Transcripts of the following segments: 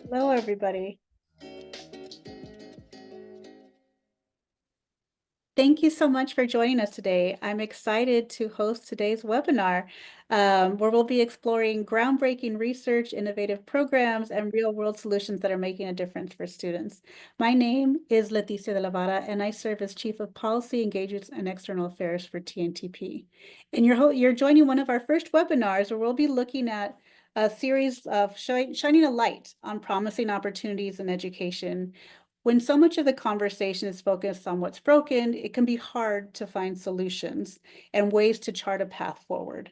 Hello, everybody. Thank you so much for joining us today. I'm excited to host today's webinar, where we'll be exploring groundbreaking research, innovative programs, and real-world solutions that are making a difference for students. My name is Leticia de la Vara, and I serve as Chief of Policy, Engagements, and External Affairs for TNTP. And you're joining one of our first webinars, where we'll be looking at a series of shining a light on promising opportunities in education. When so much of the conversation is focused on what's broken, it can be hard to find solutions and ways to chart a path forward.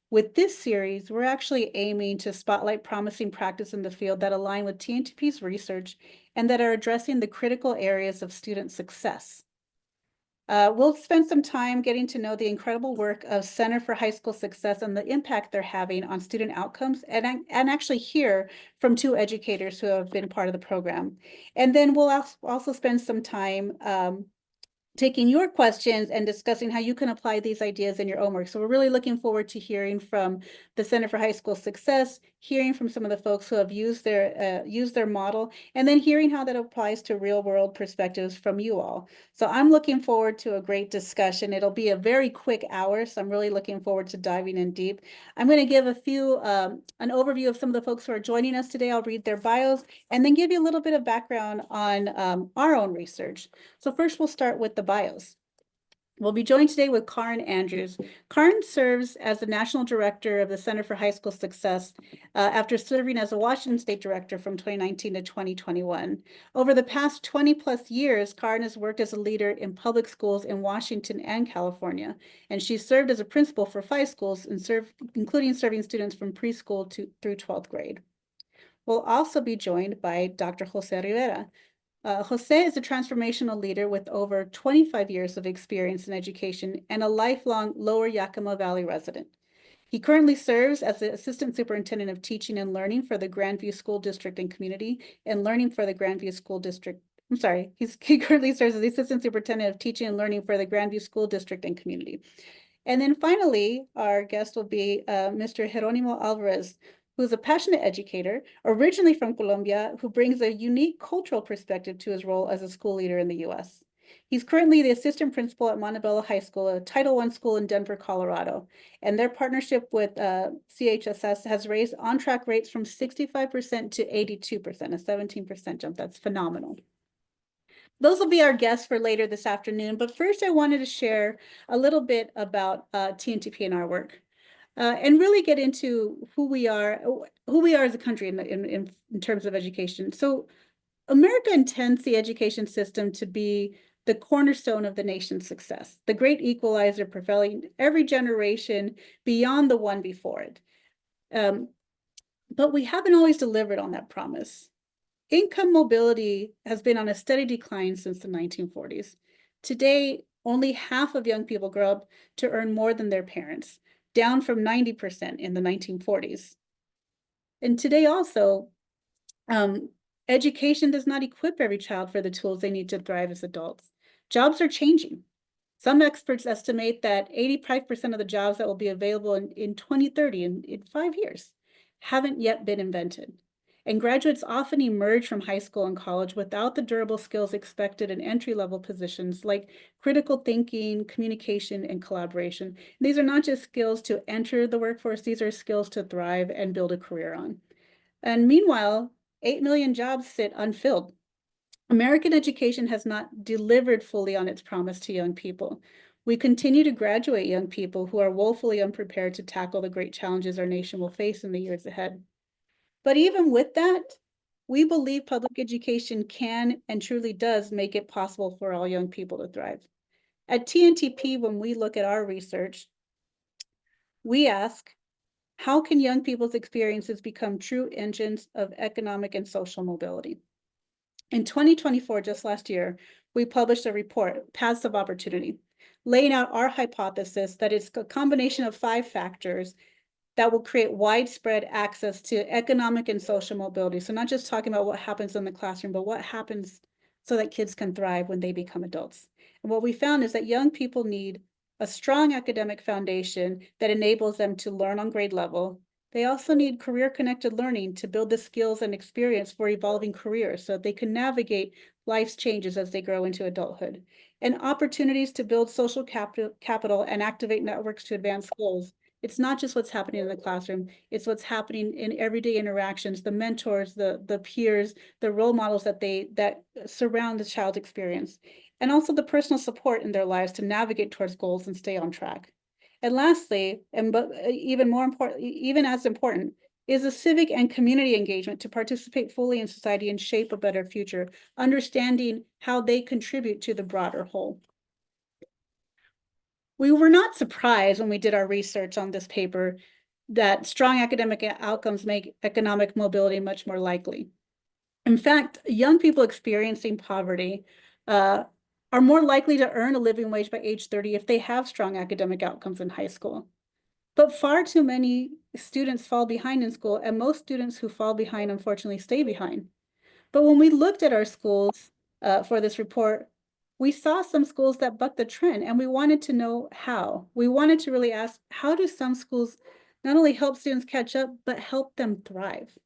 With this series, we're actually aiming to spotlight promising practice in the field that align with TNTP's research and that are addressing the critical areas of student success. We'll spend some time getting to know the incredible work of Center for High School Success and the impact they're having on student outcomes, and actually hear from two educators who have been part of the program. And then we'll also spend some time taking your questions and discussing how you can apply these ideas in your own work. So we're really looking forward to hearing from the Center for High School Success, hearing from some of the folks who have used their model, and then hearing how that applies to real world perspectives from you all. So I'm looking forward to a great discussion. It'll be a very quick hour, so I'm really looking forward to diving in deep. I'm going to give an overview of some of the folks who are joining us today. I'll read their bios and then give you a little bit of background on our own research. So first we'll start with the bios. We'll be joined today with Karin Andrews. Karin serves as the National Director of the Center for High School Success after serving as a Washington State Director from 2019 to 2021. Over the past 20 plus years, Karin has worked as a leader in public schools in Washington and California, and she's served as a principal for 5 schools, including serving students from preschool through 12th grade. We'll also be joined by Dr. Jose Rivera. Jose is a transformational leader with over 25 years of experience in education and a lifelong Lower Yakima Valley resident. He currently serves as the Assistant Superintendent of Teaching and Learning for the Grandview School District and Community and Learning for the Grandview School District. He currently serves as the Assistant Superintendent of Teaching and Learning for the Grandview School District and Community. And then finally, our guest will be Mr. Jeronimo Alvarez, who's a passionate educator, originally from Colombia, who brings a unique cultural perspective to his role as a school leader in the U.S. He's currently the assistant principal at Montebello High School, a Title I school in Denver, Colorado. And their partnership with CHSS has raised on-track rates from 65% to 82%, a 17% jump. That's phenomenal. Those will be our guests for later this afternoon. But first, I wanted to share a little bit about TNTP and our work. And really get into who we are as a country in terms of education. So America intends the education system to be the cornerstone of the nation's success, the great equalizer propelling every generation beyond the one before it. But we haven't always delivered on that promise. Income mobility has been on a steady decline since the 1940s. Today, only half of young people grow up to earn more than their parents, down from 90% in the 1940s. And today also, education does not equip every child for the tools they need to thrive as adults. Jobs are changing. Some experts estimate that 85% of the jobs that will be available in 2030, in 5 years, haven't yet been invented. And graduates often emerge from high school and college without the durable skills expected in entry-level positions like critical thinking, communication, and collaboration. And these are not just skills to enter the workforce, these are skills to thrive and build a career on. And meanwhile, 8 million jobs sit unfilled. American education has not delivered fully on its promise to young people. We continue to graduate young people who are woefully unprepared to tackle the great challenges our nation will face in the years ahead. But even with that, we believe public education can and truly does make it possible for all young people to thrive. At TNTP, when we look at our research, we ask, how can young people's experiences become true engines of economic and social mobility? In 2024, just last year, we published a report, Paths of Opportunity, laying out our hypothesis that it's a combination of 5 factors that will create widespread access to economic and social mobility. So not just talking about what happens in the classroom, but what happens so that kids can thrive when they become adults. And what we found is that young people need a strong academic foundation that enables them to learn on grade level, They also need career-connected learning to build the skills and experience for evolving careers so they can navigate life's changes as they grow into adulthood, and opportunities to build social capital and activate networks to advance goals. It's not just what's happening in the classroom, it's what's happening in everyday interactions, the mentors, the peers, the role models that surround the child's experience, and also the personal support in their lives to navigate towards goals and stay on track. And lastly, but even more important, even as important, is a civic and community engagement to participate fully in society and shape a better future, understanding how they contribute to the broader whole. We were not surprised when we did our research on this paper that strong academic outcomes make economic mobility much more likely. In fact, young people experiencing poverty are more likely to earn a living wage by age 30 if they have strong academic outcomes in high school. But far too many students fall behind in school, and most students who fall behind, unfortunately, stay behind. But when we looked at our schools for this report, we saw some schools that bucked the trend, and we wanted to know how. We wanted to really ask, how do some schools not only help students catch up, but help them thrive?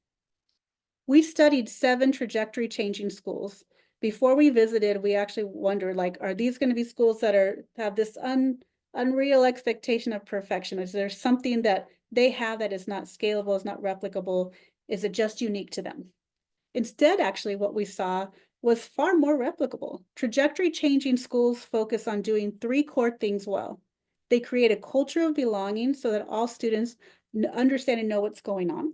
We studied 7 trajectory changing schools. Before we visited, we actually wondered, like, are these going to be schools that have this unreal expectation of perfection? Is there something that they have that is not scalable, is not replicable? Is it just unique to them? Instead, actually, what we saw was far more replicable. Trajectory changing schools focus on doing 3 core things well. They create a culture of belonging so that all students understand and know what's going on.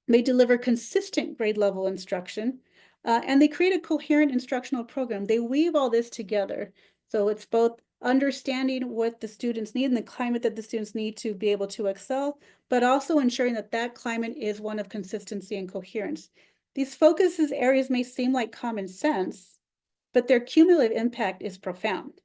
They deliver consistent grade level instruction, and they create a coherent instructional program. They weave all this together. So it's both understanding what the students need and the climate that the students need to be able to excel, but also ensuring that that climate is one of consistency and coherence. These focuses areas may seem like common sense, but their cumulative impact is profound.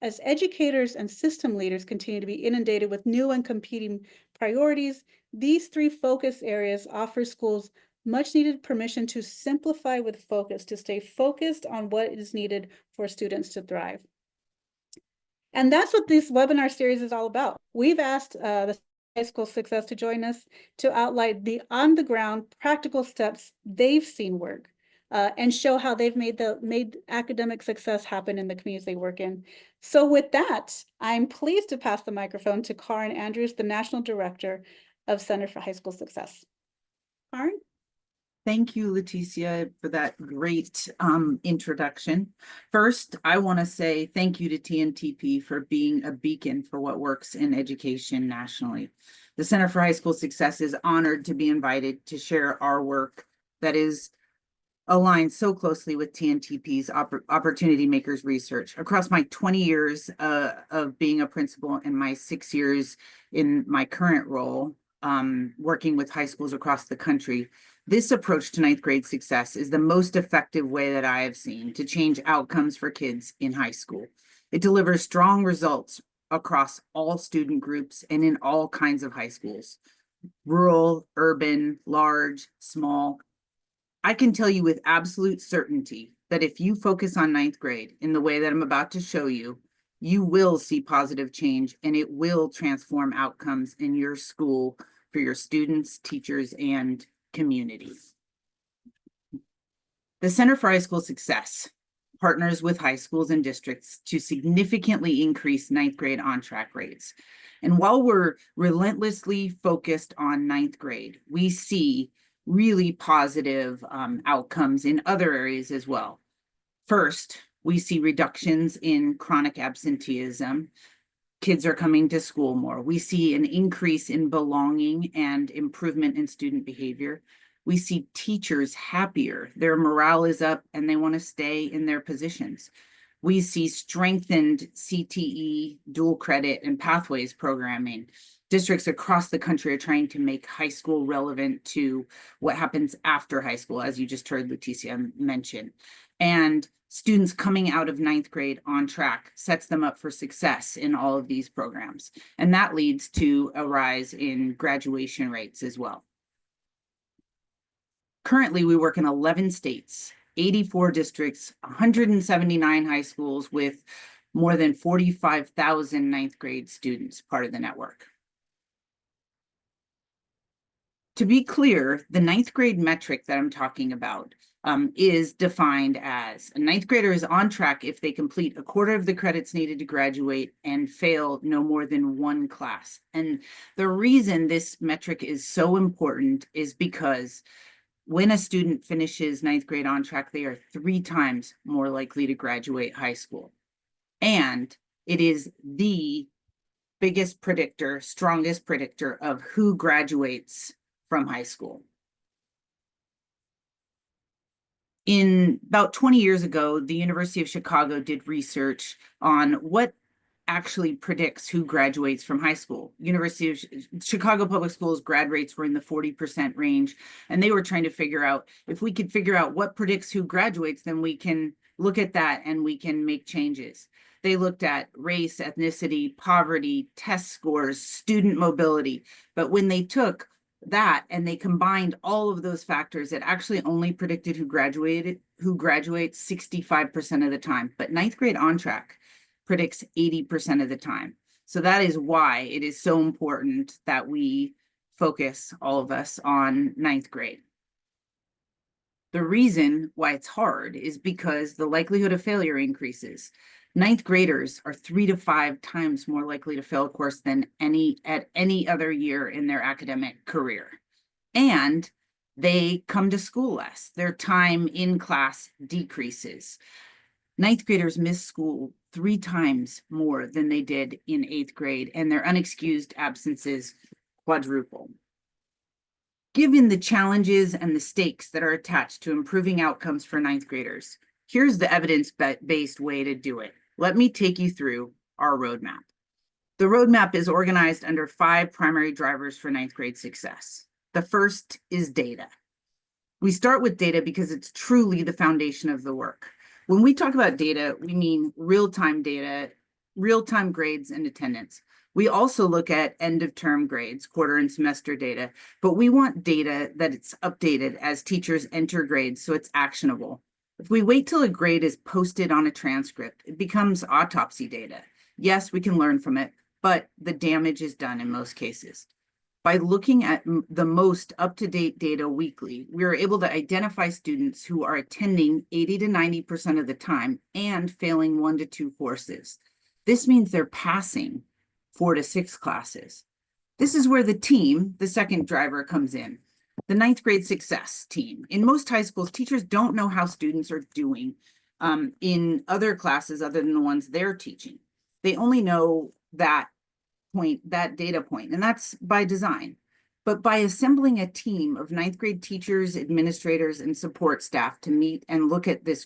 As educators and system leaders continue to be inundated with new and competing priorities, these 3 focus areas offer schools much needed permission to simplify with focus, to stay focused on what is needed for students to thrive. And that's what this webinar series is all about. We've asked the high school success to join us to outline the on-the-ground practical steps they've seen work and show how they've made academic success happen in the communities they work in. So with that, I'm pleased to pass the microphone to Karen Andrews, the National Director of Center for High School Success. Karen? Thank you, Leticia, for that great introduction. First, I want to say thank you to TNTP for being a beacon for what works in education nationally. The Center for High School Success is honored to be invited to share our work that is aligned so closely with TNTP's Opportunity Makers research. Across my 20 years of being a principal and my 6 years in my current role, working with high schools across the country, this approach to 9th grade success is the most effective way that I have seen to change outcomes for kids in high school. It delivers strong results across all student groups and in all kinds of high schools, rural, urban, large, small. I can tell you with absolute certainty that if you focus on 9th grade in the way that I'm about to show you, you will see positive change and it will transform outcomes in your school for your students, teachers, and communities. The Center for High School Success partners with high schools and districts to significantly increase 9th grade on-track rates. And while we're relentlessly focused on 9th grade, we see really positive outcomes in other areas as well. First, we see reductions in chronic absenteeism. Kids are coming to school more. We see an increase in belonging and improvement in student behavior. We see teachers happier. Their morale is up and they want to stay in their positions. We see strengthened CTE, dual credit, and pathways programming. Districts across the country are trying to make high school relevant to what happens after high school, as you just heard Leticia mention. And students coming out of 9th grade on track sets them up for success in all of these programs. And that leads to a rise in graduation rates as well. Currently, we work in 11 states, 84 districts, 179 high schools with more than 45,000 9th grade students part of the network. To be clear, the ninth grade metric that I'm talking about is defined as a ninth grader is on track if they complete a quarter of the credits needed to graduate and fail no more than one class. And the reason this metric is so important is because when a student finishes ninth grade on track, they are 3 times more likely to graduate high school. And it is the biggest predictor, strongest predictor of who graduates from high school. In about 20 years ago, the University of Chicago did research on what actually predicts who graduates from high school. University of Chicago Public Schools grad rates were in the 40% range, and they were trying to figure out if we could figure out what predicts who graduates, then we can look at that and we can make changes. They looked at race, ethnicity, poverty, test scores, student mobility, but when they took that and they combined all of those factors, it actually only predicted who graduates 65% of the time. But ninth grade on track predicts 80% of the time. So that is why it is so important that we focus, all of us, on ninth grade. The reason why it's hard is because the likelihood of failure increases. Ninth graders are 3 to 5 times more likely to fail a course than at any other year in their academic career. And they come to school less. Their time in class decreases. Ninth graders miss school 3 times more than they did in 8th grade, and their unexcused absences quadruple. Given the challenges and the stakes that are attached to improving outcomes for ninth graders, here's the evidence-based way to do it. Let me take you through our roadmap. The roadmap is organized under 5 primary drivers for ninth grade success. The first is data. We start with data because it's truly the foundation of the work. When we talk about data, we mean real-time data, real-time grades and attendance. We also look at end-of-term grades, quarter and semester data, but we want data that it's updated as teachers enter grades so it's actionable. If we wait till a grade is posted on a transcript, it becomes autopsy data. Yes, we can learn from it, but the damage is done in most cases. By looking at the most up-to-date data weekly, we are able to identify students who are attending 80 to 90% of the time and failing 1 to 2 courses. This means they're passing 4 to 6 classes. This is where the team, the second driver, comes in. The ninth grade success team. In most high schools, teachers don't know how students are doing in other classes other than the ones they're teaching. They only know that data point, and that's by design. But by assembling a team of ninth grade teachers, administrators, and support staff to meet and look at this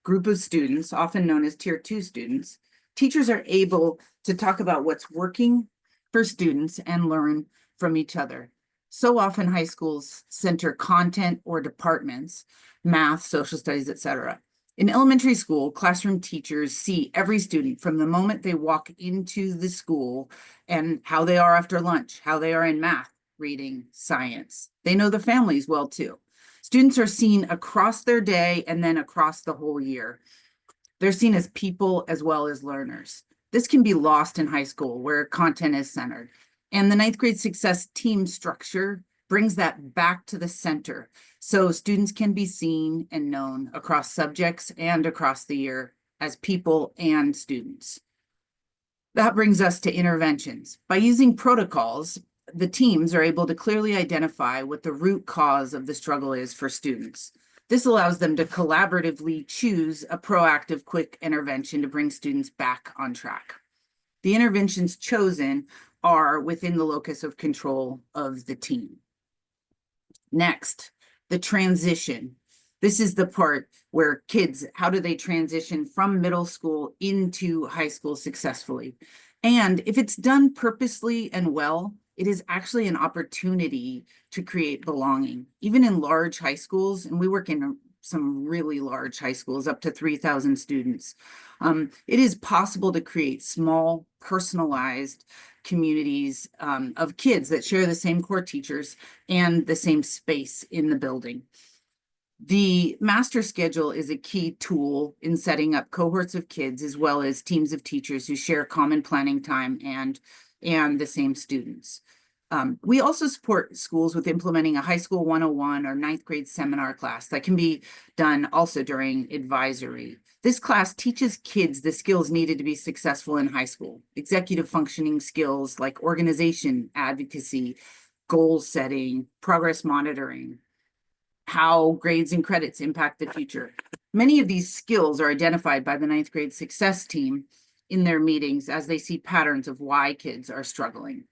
group of students, often known as Tier 2 students, teachers are able to talk about what's working for students and learn from each other. So often high schools center content or departments, math, social studies, etc. In elementary school, classroom teachers see every student from the moment they walk into the school and how they are after lunch, how they are in math, reading, science. They know the families well too. Students are seen across their day and then across the whole year. They're seen as people as well as learners. This can be lost in high school where content is centered. And the ninth grade success team structure brings that back to the center so students can be seen and known across subjects and across the year as people and students. That brings us to interventions. By using protocols, the teams are able to clearly identify what the root cause of the struggle is for students. This allows them to collaboratively choose a proactive, quick intervention to bring students back on track. The interventions chosen are within the locus of control of the team. Next, the transition. This is the part where kids, how do they transition from middle school into high school successfully? And if it's done purposely and well, it is actually an opportunity to create belonging. Even in large high schools, and we work in some really large high schools, up to 3,000 students, it is possible to create small, personalized communities of kids that share the same core teachers and the same space in the building. The master schedule is a key tool in setting up cohorts of kids as well as teams of teachers who share common planning time and the same students. We also support schools with implementing a high school 101 or ninth grade seminar class that can be done also during advisory. This class teaches kids the skills needed to be successful in high school, executive functioning skills like organization, advocacy, goal setting, progress monitoring, how grades and credits impact the future. Many of these skills are identified by the ninth grade success team in their meetings as they see patterns of why kids are struggling.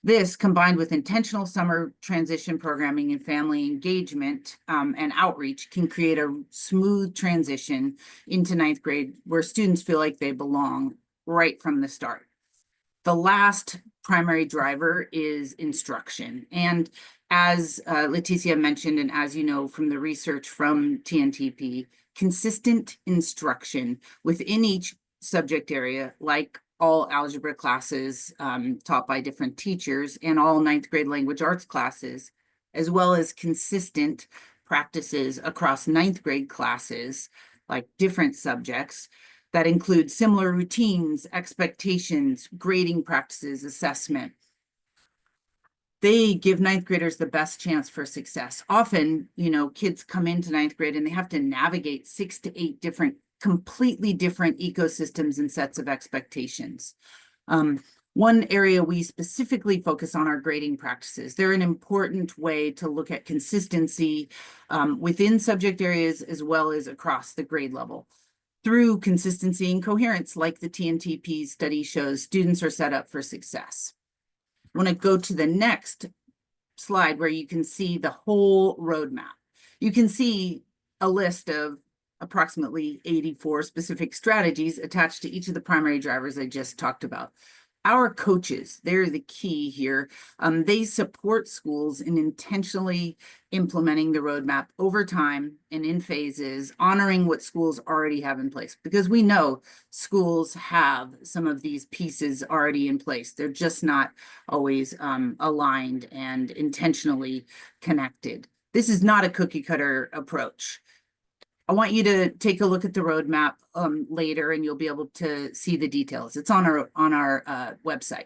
This, combined with intentional summer transition programming and family engagement and outreach, can create a smooth transition into ninth grade where students feel like they belong right from the start. The last primary driver is instruction. And as Leticia mentioned, and as you know from the research from TNTP, consistent instruction within each subject area, like all algebra classes taught by different teachers and all ninth grade language arts classes, as well as consistent practices across ninth grade classes, like different subjects, that include similar routines, expectations, grading practices, assessment. They give ninth graders the best chance for success. Often, kids come into ninth grade and they have to navigate 6 to 8 different, completely different ecosystems and sets of expectations. One area we specifically focus on are grading practices. They're an important way to look at consistency within subject areas as well as across the grade level. Through consistency and coherence, like the TNTP study shows, students are set up for success. I want to go to the next slide where you can see the whole roadmap. You can see a list of approximately 84 specific strategies attached to each of the primary drivers I just talked about. Our coaches, they're the key here. They support schools in intentionally implementing the roadmap over time and in phases, honoring what schools already have in place, because we know schools have some of these pieces already in place. They're just not always aligned and intentionally connected. This is not a cookie cutter approach. I want you to take a look at the roadmap later and you'll be able to see the details. It's on our website.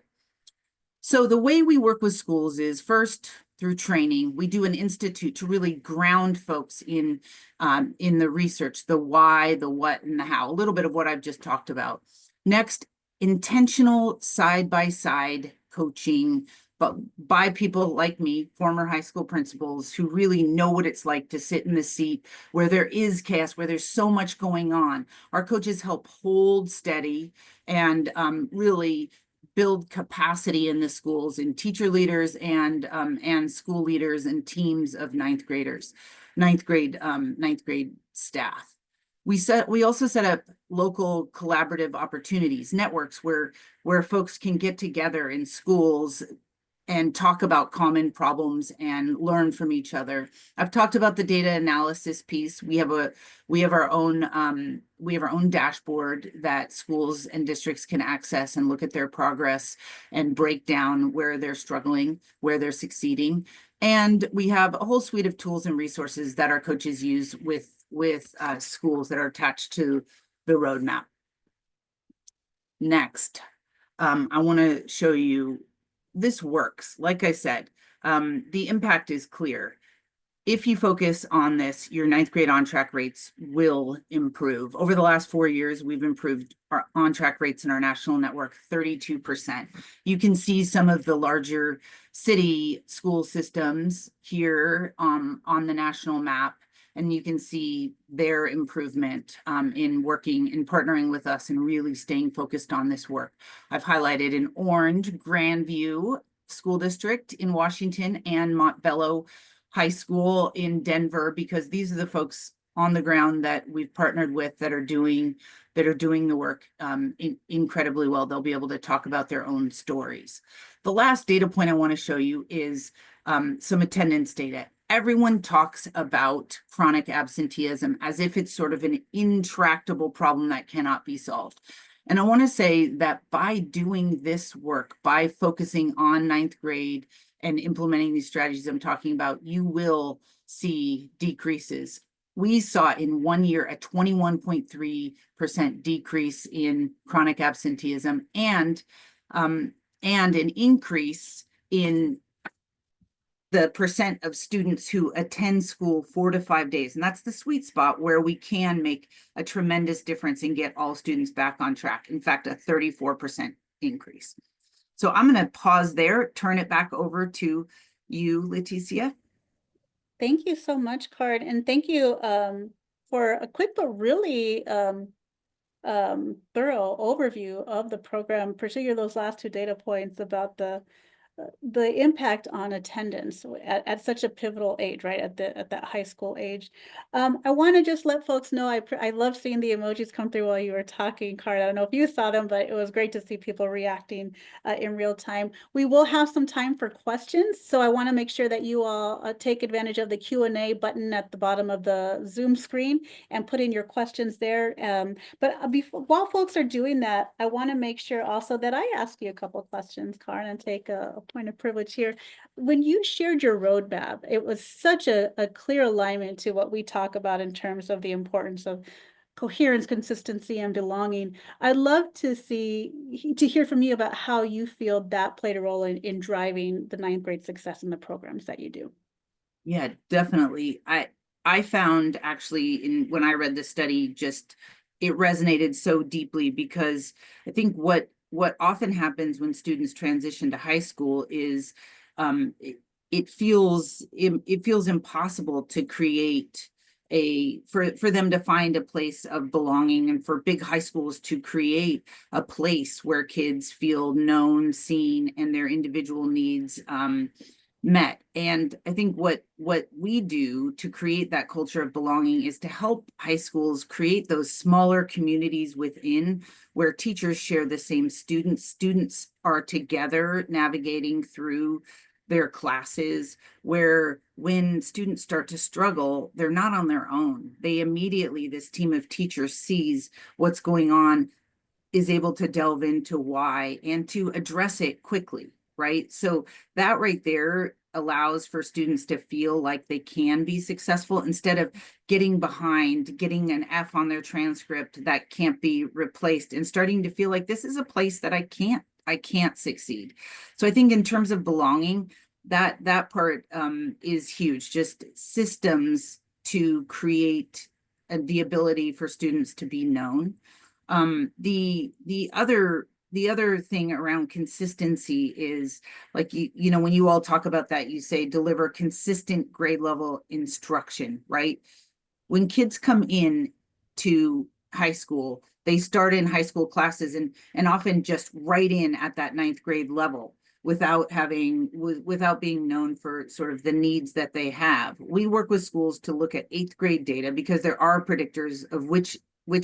So the way we work with schools is first through training. We do an institute to really ground folks in the research, the why, the what, and the how, a little bit of what I've just talked about. Next, intentional side-by-side coaching, but by people like me, former high school principals who really know what it's like to sit in the seat where there is chaos, where there's so much going on. Our coaches help hold steady and really build capacity in the schools in teacher leaders and school leaders and teams of ninth grade staff. We also set up local collaborative opportunities, networks where folks can get together in schools and talk about common problems and learn from each other. I've talked about the data analysis piece. We have our own dashboard that schools and districts can access and look at their progress and break down where they're struggling, where they're succeeding. And we have a whole suite of tools and resources that our coaches use with schools that are attached to the roadmap. Next, I want to show you this works. Like I said, the impact is clear. If you focus on this, your ninth grade on-track rates will improve. Over the last 4 years, we've improved our on-track rates in our national network 32%. You can see some of the larger city school systems here on the national map, and you can see their improvement in working and partnering with us and really staying focused on this work. I've highlighted in orange Grandview School District in Washington and Montbello High School in Denver, because these are the folks on the ground that we've partnered with that are doing the work incredibly well. They'll be able to talk about their own stories. The last data point I want to show you is some attendance data. Everyone talks about chronic absenteeism as if it's sort of an intractable problem that cannot be solved. And I want to say that by doing this work, by focusing on ninth grade and implementing these strategies I'm talking about, you will see decreases. We saw in 1 year a 21.3% decrease in chronic absenteeism and an increase in the percent of students who attend school 4 to 5 days. And that's the sweet spot where we can make a tremendous difference and get all students back on track. In fact, a 34% increase. So I'm going to pause there, turn it back over to you, Leticia. Thank you so much, Card, and thank you for a quick but really thorough overview of the program, particularly those last two data points about the impact on attendance at such a pivotal age, right? At that high school age. I want to just let folks know I love seeing the emojis come through while you were talking, Card. I don't know if you saw them, but it was great to see people reacting in real time. We will have some time for questions, so I want to make sure that you all take advantage of the Q&A button at the bottom of the Zoom screen and put in your questions there. But while folks are doing that, I want to make sure also that I ask you a couple of questions, Karin, and take a point of privilege here. When you shared your roadmap, it was such a clear alignment to what we talk about in terms of the importance of coherence, consistency, and belonging. I'd love to hear from you about how you feel that played a role in driving the ninth grade success in the programs that you do. Yeah, definitely. I found actually in when I read the study, just it resonated so deeply because I think what often happens when students transition to high school is it feels impossible to create for them to find a place of belonging, and for big high schools to create a place where kids feel known, seen, and their individual needs met. And I think what we do to create that culture of belonging is to help high schools create those smaller communities within, where teachers share the same students are together navigating through their classes, where when students start to struggle, they're not on their own. They immediately, this team of teachers sees what's going on, is able to delve into why and to address it quickly, right? So that right there allows for students to feel like they can be successful instead of getting behind, getting an F on their transcript that can't be replaced, and starting to feel like this is a place that I can't succeed. So I think in terms of belonging, that part is huge. Just systems to create the ability for students to be known. The other thing around consistency is, like, you know, when you all talk about that, you say deliver consistent grade level instruction, right? When kids come in to high school, they start in high school classes and often just right in at that ninth grade level without being known for sort of the needs that they have. We work with schools to look at eighth grade data because there are predictors of which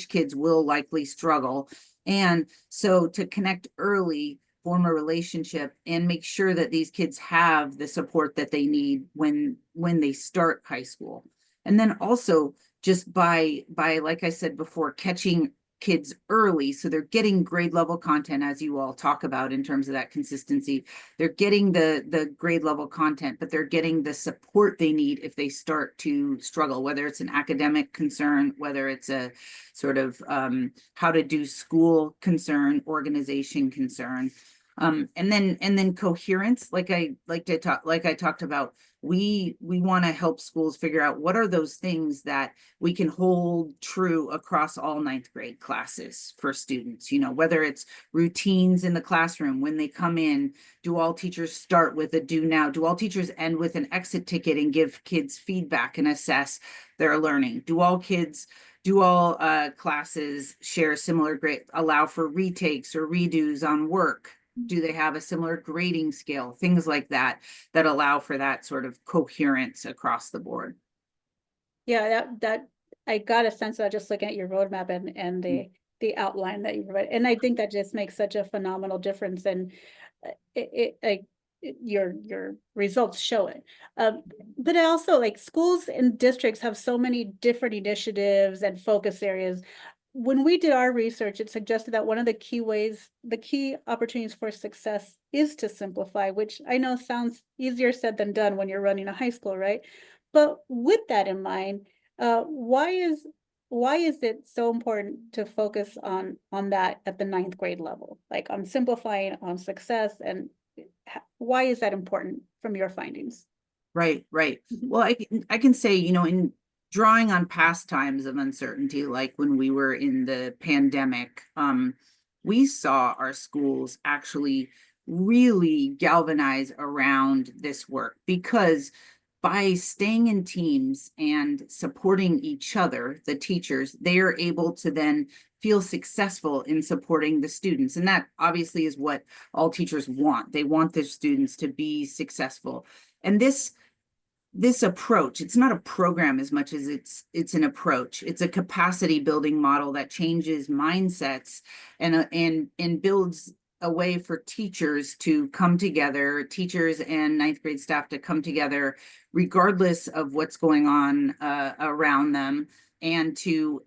kids will likely struggle. And so to connect early, form a relationship, and make sure that these kids have the support that they need when they start high school. And then also just by like I said before, catching kids early, so they're getting grade level content, as you all talk about in terms of that consistency. They're getting the grade level content, but they're getting the support they need if they start to struggle, whether it's an academic concern, whether it's a sort of how to do school concern, organization concern. And then coherence, like I talked about, we want to help schools figure out what are those things that we can hold true across all ninth grade classes for students. You know, whether it's routines in the classroom when they come in, do all teachers start with a do now? Do all teachers end with an exit ticket and give kids feedback and assess their learning? Do all classes share similar grade, allow for retakes or redos on work? Do they have a similar grading scale? Things like that allow for that sort of coherence across the board. Yeah, that I got a sense of that just looking at your roadmap and the outline that you provide. And I think that just makes such a phenomenal difference, and your results show it. But also, like, schools and districts have so many different initiatives and focus areas. When we did our research, it suggested that one of the key opportunities for success is to simplify, which I know sounds easier said than done when you're running a high school, right? But with that in mind, why is it so important to focus on that at the ninth grade level, like on simplifying, on success, and why is that important from your findings? Right, right. Mhm. Well, I can say, in drawing on past times of uncertainty, like when we were in the pandemic, we saw our schools actually really galvanize around this work because by staying in teams and supporting each other, the teachers, they are able to then feel successful in supporting the students. And that obviously is what all teachers want. They want their students to be successful. And this approach, it's not a program as much as it's an approach. It's a capacity building model that changes mindsets and builds a way for teachers to come together, teachers and ninth grade staff to come together regardless of what's going on around them, and to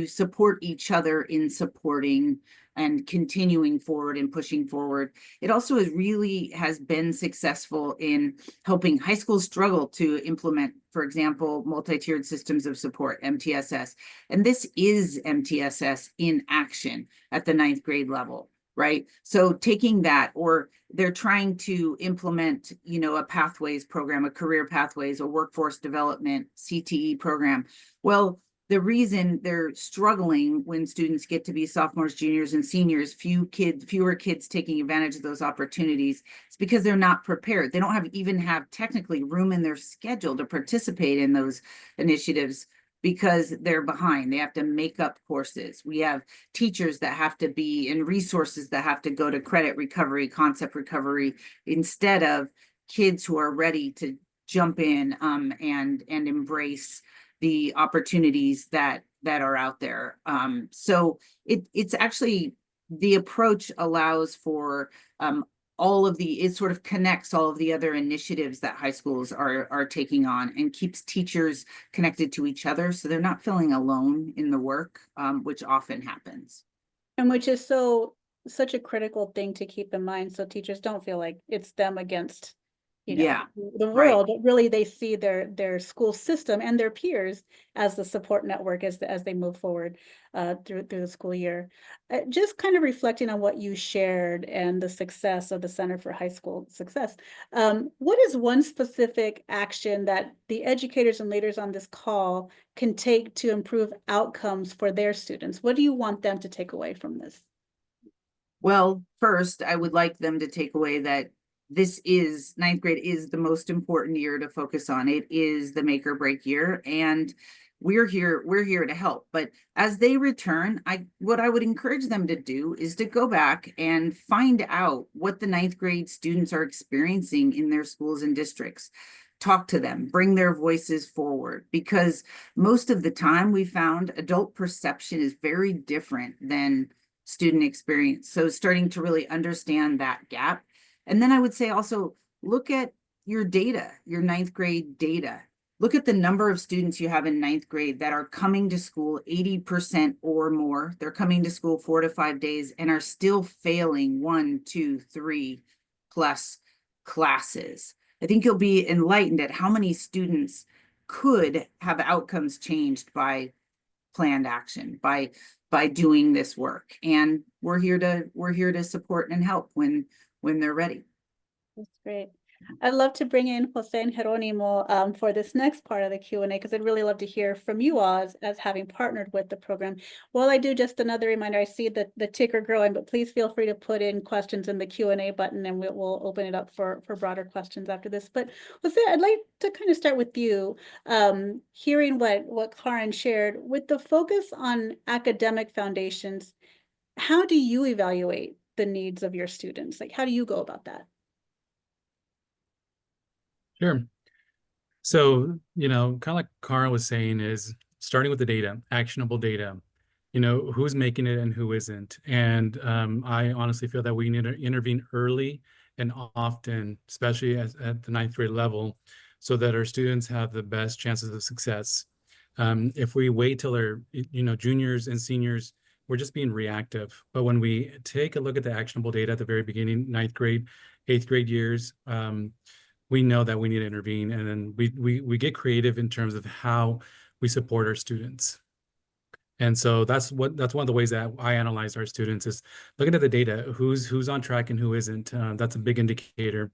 support each other in supporting and continuing forward and pushing forward. It also has been successful in helping high schools struggle to implement, for example, multi-tiered systems of support, MTSS. And this is MTSS in action at the ninth grade level, right? So taking that, or they're trying to implement, a pathways program, a career pathways, a workforce development, CTE program. Well, the reason they're struggling when students get to be sophomores, juniors, and seniors, fewer kids taking advantage of those opportunities, it's because they're not prepared. They don't even have technically room in their schedule to participate in those initiatives because they're behind. They have to make up courses. We have teachers that have to be and resources that have to go to credit recovery, concept recovery, instead of kids who are ready to jump in and embrace the opportunities that are out there. So it's actually, the approach allows for it sort of connects all of the other initiatives that high schools are taking on and keeps teachers connected to each other so they're not feeling alone in the work, which often happens. And which is such a critical thing to keep in mind, so teachers don't feel like it's them against, Yeah, the right. world, but really they see their school system and their peers as the support network as they move forward through the school year. Just kind of reflecting on what you shared and the success of the Center for High School Success. What is one specific action that the educators and leaders on this call can take to improve outcomes for their students? What do you want them to take away from this? Well, first, I would like them to take away that ninth grade is the most important year to focus on. It is the make or break year, and we're here to help. But as they return, what I would encourage them to do is to go back and find out what the ninth grade students are experiencing in their schools and districts. Talk to them, bring their voices forward, because most of the time we found adult perception is very different than student experience. So starting to really understand that gap. And then I would say also look at your data, your ninth grade data. Look at the number of students you have in ninth grade that are coming to school 80% or more. They're coming to school 4 to 5 days and are still failing 1, 2, 3 plus classes. I think you'll be enlightened at how many students could have outcomes changed by planned action, by doing this work. And we're here to support and help when they're ready. That's great. I'd love to bring in Jose and Jeronimo for this next part of the Q&A because I'd really love to hear from you all as having partnered with the program. While I do, just another reminder, I see the ticker growing, but please feel free to put in questions in the Q&A button and we'll open it up for broader questions after this. But Jose, I'd like to kind of start with you, hearing what Karen shared. With the focus on academic foundations, how do you evaluate the needs of your students? Like, how do you go about that? Sure. So, kind of like Cara was saying, is starting with the data, actionable data, who's making it and who isn't. And I honestly feel that we need to intervene early and often, especially at the ninth grade level, so that our students have the best chances of success. If we wait till they're, juniors and seniors, we're just being reactive. But when we take a look at the actionable data at the very beginning, ninth grade, eighth grade years, we know that we need to intervene, and then we get creative in terms of how we support our students. And so that's one of the ways that I analyze our students is looking at the data, who's on track and who isn't. That's a big indicator.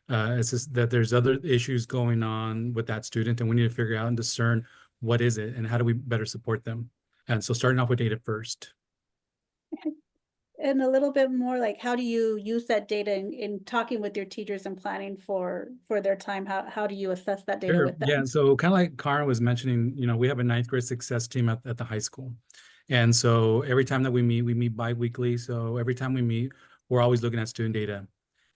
It's just that there's other issues going on with that student, and we need to figure out and discern what is it and how do we better support them. And so starting off with data first. And a little bit more like, how do you use that data in talking with your teachers and planning for their time? How do you assess that data Sure. with Yeah. them? So kind of like Karen was mentioning, we have a ninth grade success team at the high school. And so every time that we meet bi-weekly. So every time we meet, we're always looking at student data.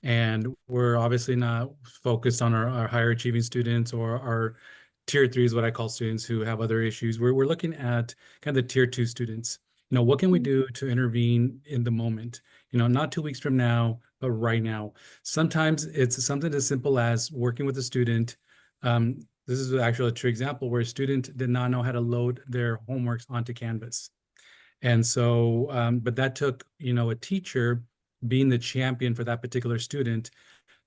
And we're obviously not focused on our higher achieving students or our tier three is what I call students who have other issues. We're looking at kind of the tier two students. What can we do to intervene in the moment? Not 2 weeks from now, but right now. Sometimes it's something as simple as working with a student. This is actually a true example where a student did not know how to load their homeworks onto Canvas. And so, but that took, a teacher being the champion for that particular student,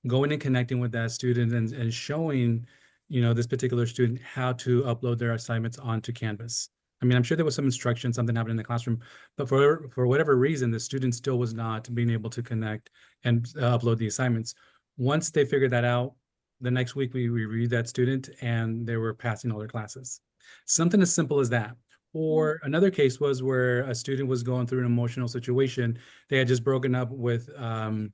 going and connecting with that student and showing, this particular student how to upload their assignments onto Canvas. I mean, I'm sure there was some instruction, something happened in the classroom, but for whatever reason, the student still was not being able to connect and upload the assignments. Once they figured that out, the next week we reviewed that student and they were passing all their classes. Something as simple as that. Or another case was where a student was going through an emotional situation. They had just broken up with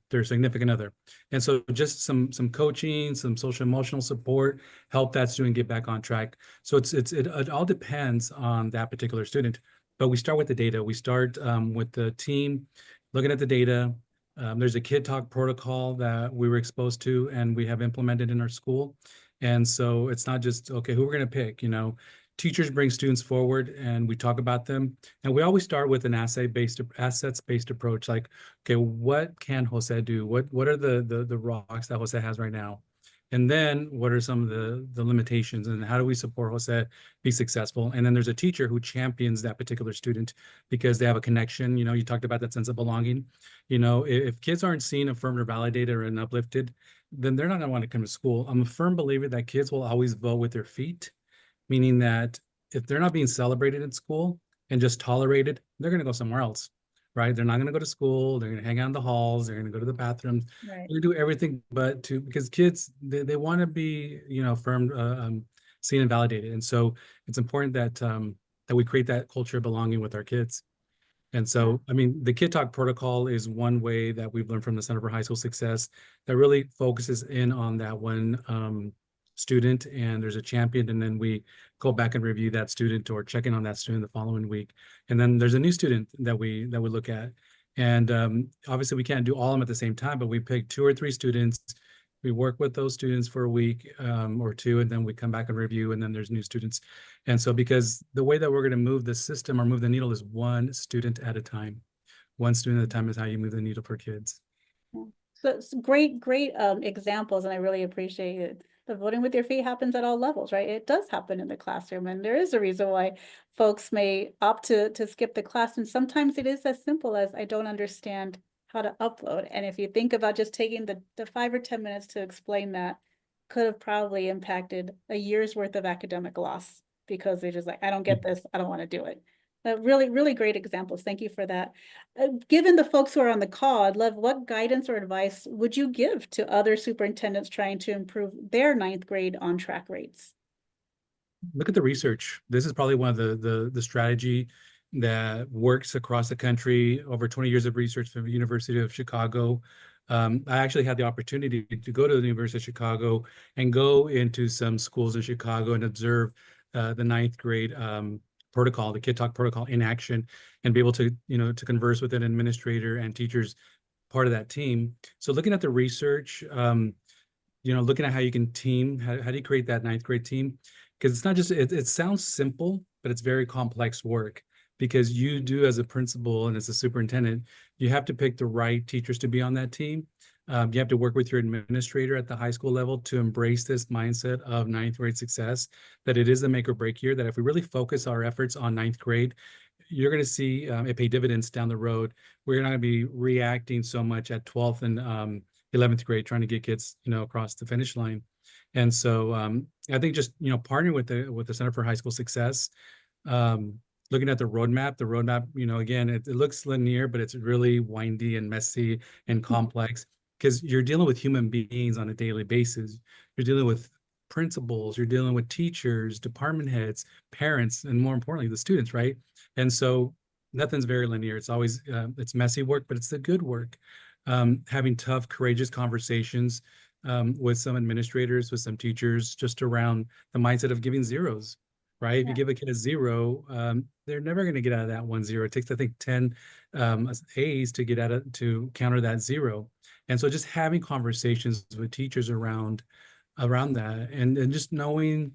their significant other. And so just some coaching, some social emotional support helped that student get back on track. So it all depends on that particular student. But we start with the data. We start with the team looking at the data. There's a kid talk protocol that we were exposed to and we have implemented in our school. And so it's not just, okay, who we're going to pick, teachers bring students forward and we talk about them. And we always start with an assets-based approach. Like, okay, what can Jose do? What are the rocks that Jose has right now? And then what are some of the limitations and how do we support Jose be successful? And then there's a teacher who champions that particular student because they have a connection. You talked about that sense of belonging. If kids aren't seen, affirmed, or validated or uplifted, then they're not going to want to come to school. I'm a firm believer that kids will always vote with their feet, meaning that if they're not being celebrated in school and just tolerated, they're going to go somewhere else, right? They're not going to go to school. They're going to hang out in the halls. They're going to go to the bathrooms. Right. They're going to do everything but because kids, they want to be, affirmed, seen and validated. And so it's important that we create that culture of belonging with our kids. And so, I mean, the Kid Talk protocol is one way that we've learned from the Center for High School Success that really focuses in on that one student, and there's a champion, and then we go back and review that student or check in on that student the following week. And then there's a new student that we look at. And obviously we can't do all of them at the same time, but we pick 2 or 3 students. We work with those students for a week or 2, and then we come back and review, and then there's new students. And so because the way that we're going to move the system or move the needle is one student at a time. One student at a time is how you move the needle for kids. So it's great examples, and I really appreciate it. The voting with your feet happens at all levels, right? It does happen in the classroom, and there is a reason why folks may opt to skip the class. And sometimes it is as simple as, I don't understand how to upload. And if you think about just taking the 5 or 10 minutes to explain that, could have probably impacted a year's worth of academic loss because they're just like, I don't get this, I don't want to do it. Really, really great examples. Thank you for that. Given the folks who are on the call, I'd love, what guidance or advice would you give to other superintendents trying to improve their 9th grade on-track rates? Look at the research. This is probably one of the strategy that works across the country. Over 20 years of research from the University of Chicago. I actually had the opportunity to go to the University of Chicago and go into some schools in Chicago and observe the 9th grade protocol, the Kid Talk protocol in action, and be able to, to converse with an administrator and teachers, part of that team. So looking at the research, looking at how you can team, how do you create that 9th grade team? Because it's not just, it sounds simple, but it's very complex work because you do as a principal and as a superintendent, you have to pick the right teachers to be on that team. You have to work with your administrator at the high school level to embrace this mindset of 9th grade success, that it is a make or break year, that if we really focus our efforts on 9th grade, you're going to see it pay dividends down the road. We're not going to be reacting so much at 12th and 11th grade, trying to get kids, across the finish line. And so I think just, partnering with the Center for High School Success, looking at the roadmap, again, it looks linear, but it's really windy and messy and complex. because you're dealing with human beings on a daily basis. You're dealing with principals, you're dealing with teachers, department heads, parents, and more importantly, the students, right? And so nothing's very linear. It's always it's messy work, but it's the good work. Having tough, courageous conversations with some administrators, with some teachers, just around the mindset of giving zeros, right? If you give a kid a zero, they're never going to get out of that 1 0. It takes, I think, 10 A's to get out of to counter that zero. And so just having conversations with teachers around that, and just knowing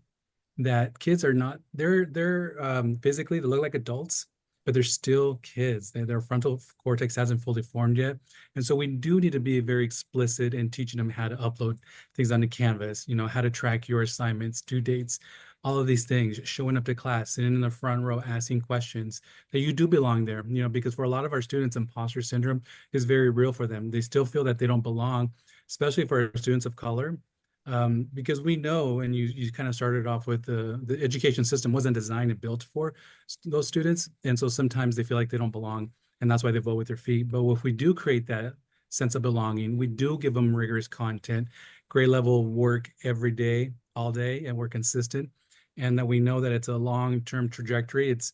that kids are not, they're physically, they look like adults, but they're still kids. Their frontal cortex hasn't fully formed yet. And so we do need to be very explicit in teaching them how to upload things onto Canvas, how to track your assignments, due dates, all of these things, showing up to class, sitting in the front row, asking questions, that you do belong there, because for a lot of our students, imposter syndrome is very real for them. They still feel that they don't belong, especially for our students of color. Because we know, and you kind of started off with the education system wasn't designed and built for those students. And so sometimes they feel like they don't belong, and that's why they vote with their feet. But if we do create that sense of belonging, we do give them rigorous content, grade level work every day, all day, and we're consistent. And that we know that it's a long-term trajectory. It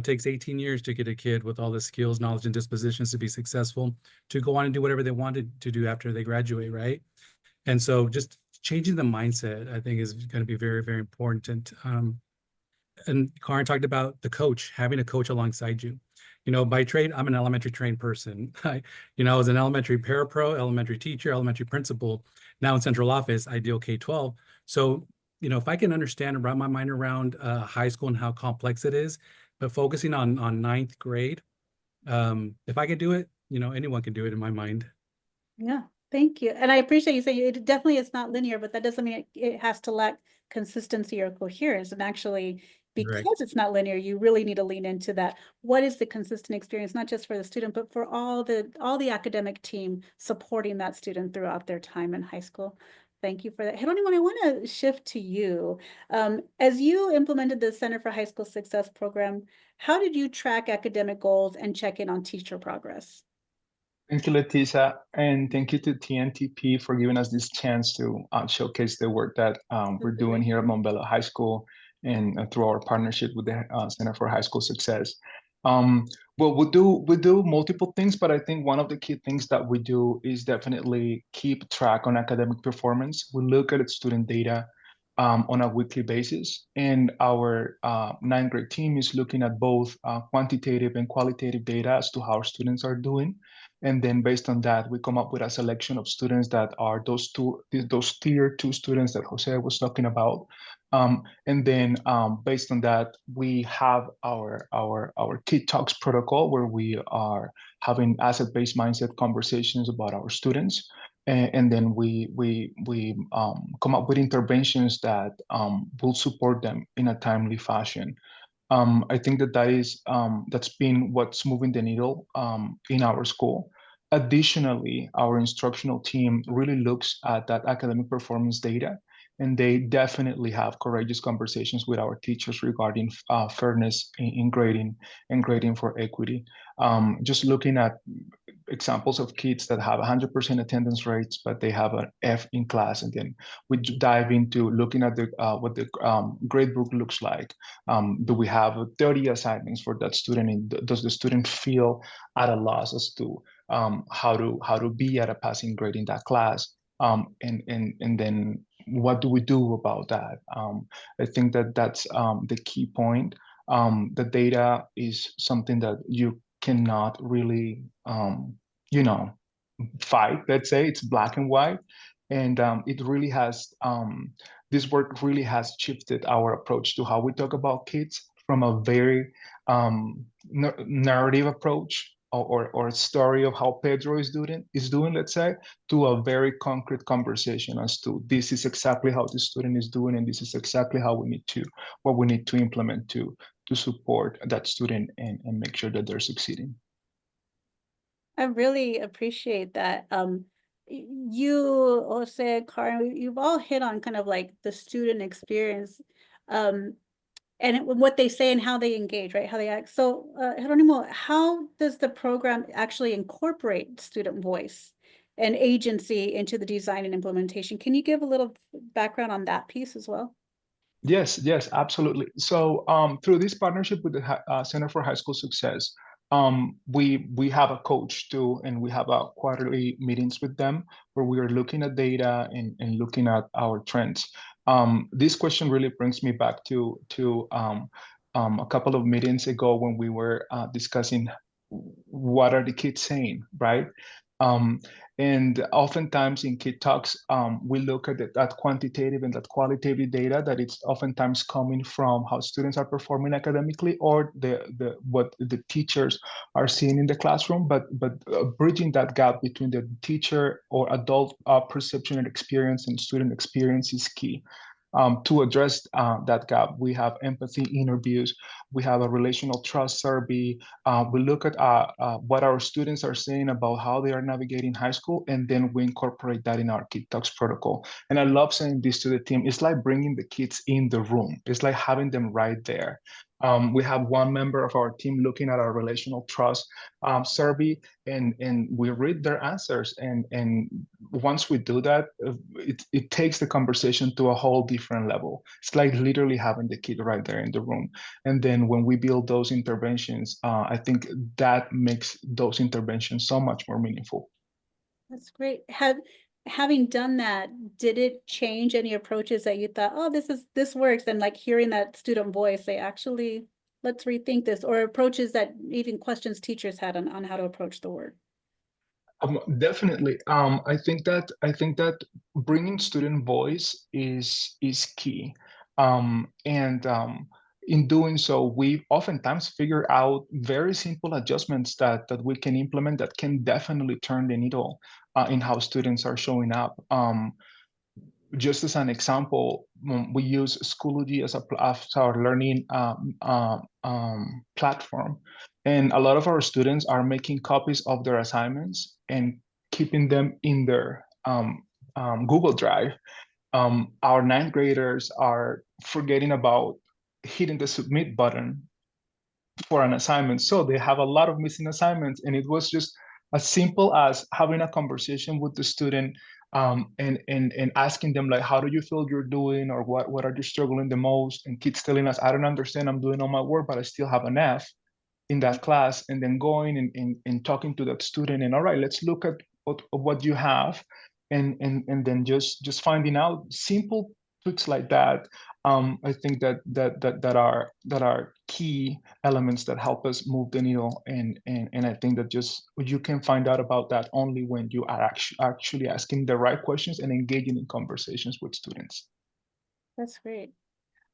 takes 18 years to get a kid with all the skills, knowledge, and dispositions to be successful, to go on and do whatever they wanted to do after they graduate, right? And so just changing the mindset, I think, is going to be very, very important. And Karin talked about the coach, having a coach alongside you. By trade, I'm an elementary trained person. I was an elementary parapro, elementary teacher, elementary principal. Now in central office, I deal K-12. So, if I can understand and wrap my mind around high school and how complex it is, but focusing on ninth grade, if I can do it, anyone can do it in my mind. Yeah, thank you. And I appreciate you saying it definitely is not linear, but that doesn't mean it has to lack consistency or coherence. And actually, Right. because it's not linear, you really need to lean into that. What is the consistent experience, not just for the student, but for all the academic team supporting that student throughout their time in high school? Thank you for that. Jeronimo, I want to shift to you. As you implemented the Center for High School Success program, how did you track academic goals and check in on teacher progress? Thank you, Leticia, and thank you to TNTP for giving us this chance to showcase the work that we're doing here at Montbello High School and through our partnership with the Center for High School Success. Well, we do multiple things, but I think one of the key things that we do is definitely keep track on academic performance. We look at student data on a weekly basis, and our ninth grade team is looking at both quantitative and qualitative data as to how our students are doing. And then based on that, we come up with a selection of students that are those tier 2 students that Jose was talking about. And then based on that, we have our Kid Talks protocol, where we are having asset-based mindset conversations about our students. And then we come up with interventions that will support them in a timely fashion. I think that's been what's moving the needle in our school. Additionally, our instructional team really looks at that academic performance data, and they definitely have courageous conversations with our teachers regarding fairness in grading and grading for equity. Just looking at examples of kids that have 100% attendance rates, but they have an F in class. And then we dive into looking at what the grade book looks like. Do we have 30 assignments for that student? And does the student feel at a loss as to how to be at a passing grade in that class? And then what do we do about that? I think that's the key point. The data is something that you cannot really fight. Let's say it's black and white, and it really has this work really has shifted our approach to how we talk about kids from a very narrative approach, or story of how Pedro is doing, let's say, to a very concrete conversation as to this is exactly how the student is doing, and this is exactly how what we need to implement to support that student and make sure that they're succeeding. I really appreciate that. You, Jose, Karen, you've all hit on kind of like the student experience, and what they say and how they engage, right? How they act. So, Jeronimo, how does the program actually incorporate student voice and agency into the design and implementation. Can you give a little background on that piece as well? Yes, absolutely. So through this partnership with the Center for High School Success, we have a coach too, and we have a quarterly meetings with them where we are looking at data and looking at our trends. This question really brings me back to a couple of meetings ago when we were discussing what are the kids saying, right? Um, and oftentimes in Kid Talks, we look at that quantitative and that qualitative data that it's oftentimes coming from how students are performing academically or what the teachers are seeing in the classroom, but bridging that gap between the teacher or adult perception and experience and student experience is key. To address that gap, we have empathy interviews, we have a relational trust survey, we look at what our students are saying about how they are navigating high school, and then we incorporate that in our Kid Talks protocol. And I love saying this to the team. It's like bringing the kids in the room. It's like having them right there. We have one member of our team looking at our relational trust survey, and we read their answers. And once we do that, it takes the conversation to a whole different level. It's like literally having the kid right there in the room. And then when we build those interventions, I think that makes those interventions so much more meaningful. That's great. Having done that, did it change any approaches that you thought, oh, this works, and like hearing that student voice say, actually, let's rethink this, or approaches that even questions teachers had on how to approach the work? Definitely. I think that bringing student voice is key. And in doing so, we oftentimes figure out very simple adjustments that we can implement that can definitely turn the needle in how students are showing up. Just as an example, we use Schoology as our learning platform. And a lot of our students are making copies of their assignments and keeping them in their Google Drive. Our ninth graders are forgetting about hitting the submit button for an assignment. So they have a lot of missing assignments. And it was just as simple as having a conversation with the student and asking them like, how do you feel you're doing, or what are you struggling the most? And kids telling us, I don't understand, I'm doing all my work, but I still have an F in that class. And then going and talking to that student and all right, let's look at what you have, and then just finding out simple tweaks like that. I think that are key elements that help us move the needle, and I think that just you can find out about that only when you are actually asking the right questions and engaging in conversations with students. That's great.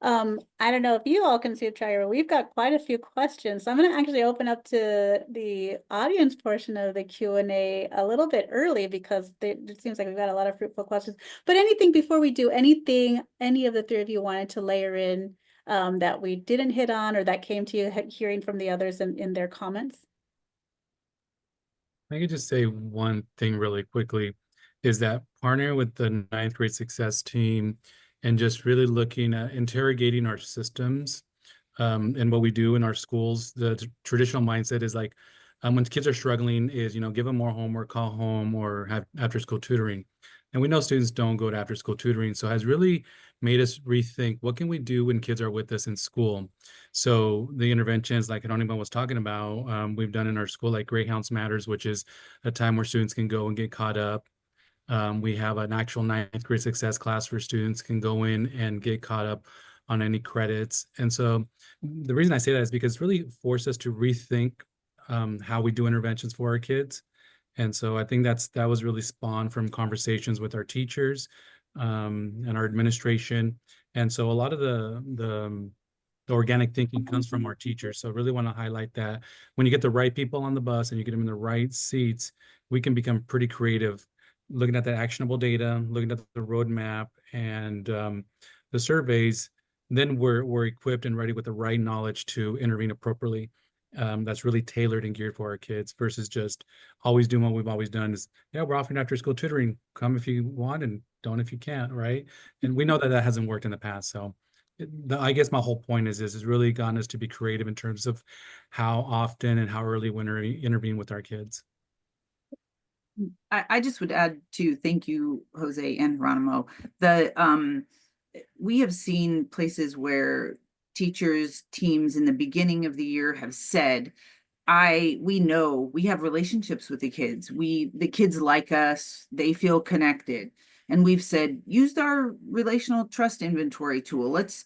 I don't know if you all can see the tracker, but we've got quite a few questions. So I'm going to actually open up to the audience portion of the Q&A a little bit early because it seems like we've got a lot of fruitful questions. But anything before we do, anything any of the three of you wanted to layer in that we didn't hit on, or that came to you hearing from the others in their comments? I could just say one thing really quickly, is that partner with the ninth grade success team and just really looking at interrogating our systems and what we do in our schools. The traditional mindset is like, when kids are struggling is, give them more homework, call home, or have after school tutoring. And we know students don't go to after school tutoring. So it has really made us rethink, what can we do when kids are with us in school? So the interventions like Anonima was talking about, we've done in our school, like Greyhounds Matters, which is a time where students can go and get caught up. We have an actual ninth grade success class where students can go in and get caught up on any credits. And so the reason I say that is because it's really forced us to rethink how we do interventions for our kids. And so I think that was really spawned from conversations with our teachers and our administration. And so a lot of the organic thinking comes from our teachers. So I really want to highlight that when you get the right people on the bus and you get them in the right seats, we can become pretty creative, looking at the actionable data, looking at the roadmap and the surveys. Then we're equipped and ready with the right knowledge to intervene appropriately. That's really tailored and geared for our kids versus just always doing what we've always done is, yeah, we're offering after school tutoring. Come if you want and don't if you can't, right? And we know that hasn't worked in the past. So I guess my whole point is really gotten us to be creative in terms of how often and how early we intervene with our kids. I just would add to, thank you, Jose and Geronimo. We have seen places where teachers, teams in the beginning of the year have said, we know we have relationships with the kids. The kids like us, they feel connected. And we've said, use our relational trust inventory tool. Let's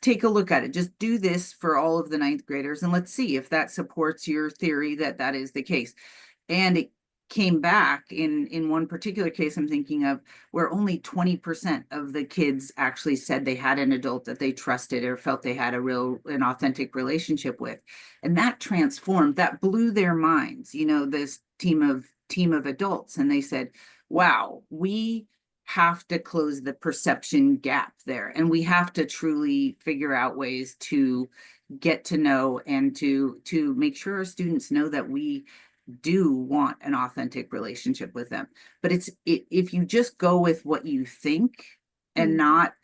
take a look at it. Just do this for all of the ninth graders and let's see if that supports your theory that that is the case. And it came back in one particular case I'm thinking of, where only 20% of the kids actually said they had an adult that they trusted or felt they had an authentic relationship with. And that transformed, that blew their minds, this team of adults. And they said, wow, we have to close the perception gap there. And we have to truly figure out ways to get to know and to make sure our students know that we do want an authentic relationship with them. But if you just go with what you think and not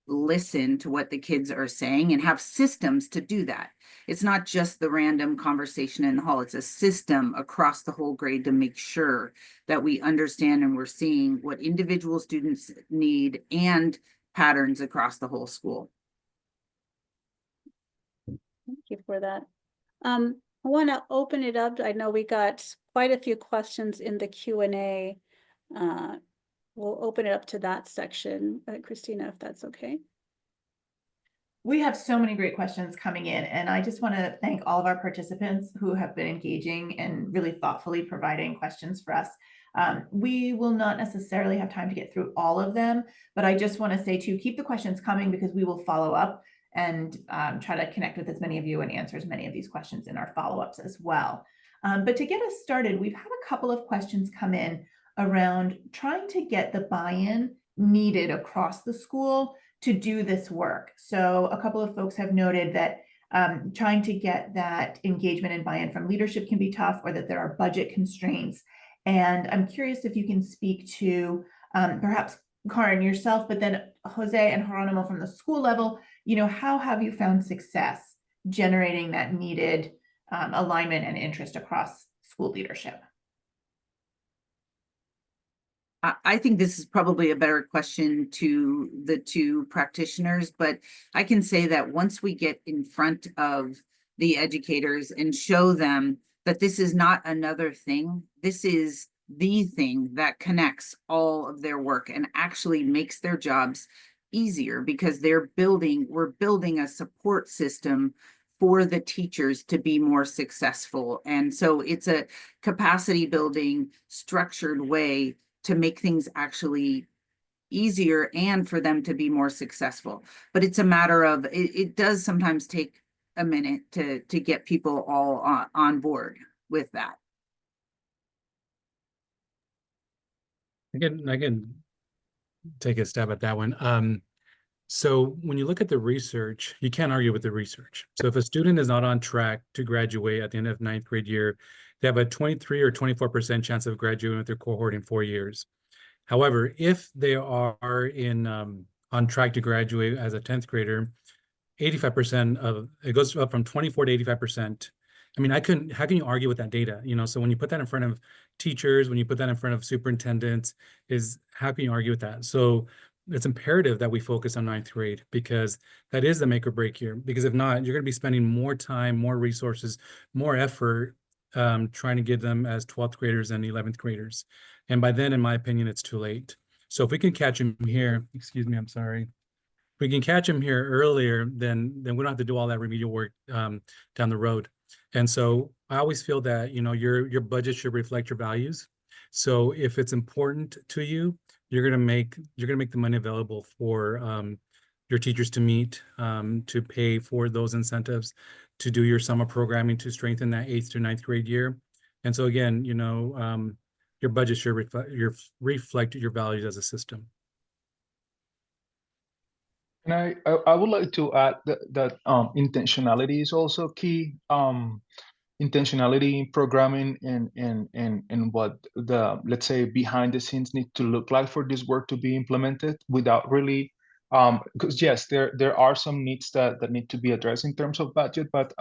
listen to what the kids are saying and have systems to do that. It's not just the random conversation in the hall. It's a system across the whole grade to make sure that we understand and we're seeing what individual students need and patterns across the whole school. Thank you for that. I want to open it up. I know we got quite a few questions in the Q&A. We'll open it up to that section. Christina, if that's okay. We have so many great questions coming in, and I just want to thank all of our participants who have been engaging and really thoughtfully providing questions for us. We will not necessarily have time to get through all of them, but I just want to say to keep the questions coming because we will follow up and try to connect with as many of you and answer as many of these questions in our follow-ups as well. But to get us started, we've had a couple of questions come in around trying to get the buy-in needed across the school to do this work. So a couple of folks have noted that trying to get that engagement and buy-in from leadership can be tough, or that there are budget constraints. And I'm curious if you can speak to perhaps Karen yourself, but then Jose and Geronimo from the school level, how have you found success generating that needed alignment and interest across school leadership? I think this is probably a better question to the two practitioners, but I can say that once we get in front of the educators and show them that this is not another thing, this is the thing that connects all of their work and actually makes their jobs easier, because we're building a support system for the teachers to be more successful. And so it's a capacity building, structured way to make things actually easier and for them to be more successful. But it's a matter of, it does sometimes take a minute to get people all on board with that. I can take a stab at that one. So when you look at the research, you can't argue with the research. So if a student is not on track to graduate at the end of ninth grade year, they have a 23 or 24% chance of graduating with their cohort in 4 years. However, if they are on track to graduate as a 10th grader, 85% of it goes up from 24 to 85%. I mean, how can you argue with that data? So when you put that in front of teachers, when you put that in front of superintendents, how can you argue with that? So it's imperative that we focus on ninth grade, because that is the make or break year. Because if not, you're going to be spending more time, more resources, more effort trying to get them as 12th graders and 11th graders. And by then, in my opinion, it's too late. So if we can catch them here, excuse me, I'm sorry. If we can catch them here earlier, then we don't have to do all that remedial work down the road. And so I always feel that, your budget should reflect your values. So if it's important to you, you're gonna make the money available for your teachers to meet, to pay for those incentives, to do your summer programming to strengthen that 8th to 9th grade year. And so again, your budget should reflect your values as a system. And I would like to add that intentionality is also key. Intentionality in programming and what the, let's say, behind the scenes need to look like for this work to be implemented, without really because yes, there are some needs that need to be addressed in terms of budget, but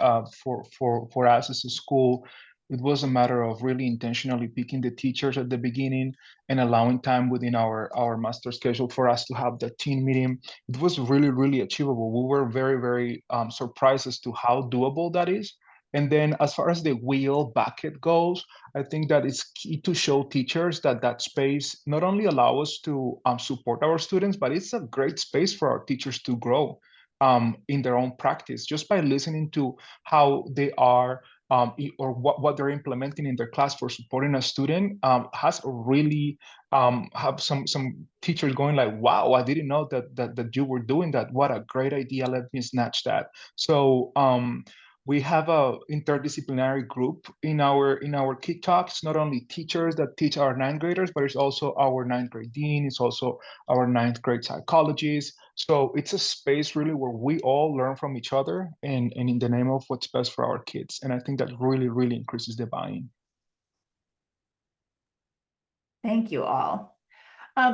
for us as a school, It was a matter of really intentionally picking the teachers at the beginning and allowing time within our master schedule for us to have the team meeting. It was really, really achievable. We were very, very surprised as to how doable that is. And then as far as the wheel bucket goes, I think that it's key to show teachers that that space not only allow us to support our students, but it's a great space for our teachers to grow in their own practice just by listening to how they are or what they're implementing in their class for supporting a student has really have some teachers going like, wow, I didn't know that you were doing that. What a great idea. Let me snatch that. So we have a interdisciplinary group in our Kick Talks, not only teachers that teach our ninth graders, but it's also our ninth grade dean, it's also our ninth grade psychologist. So it's a space really where we all learn from each other and in the name of what's best for our kids. And I think that really, really increases the buy-in. Thank you all.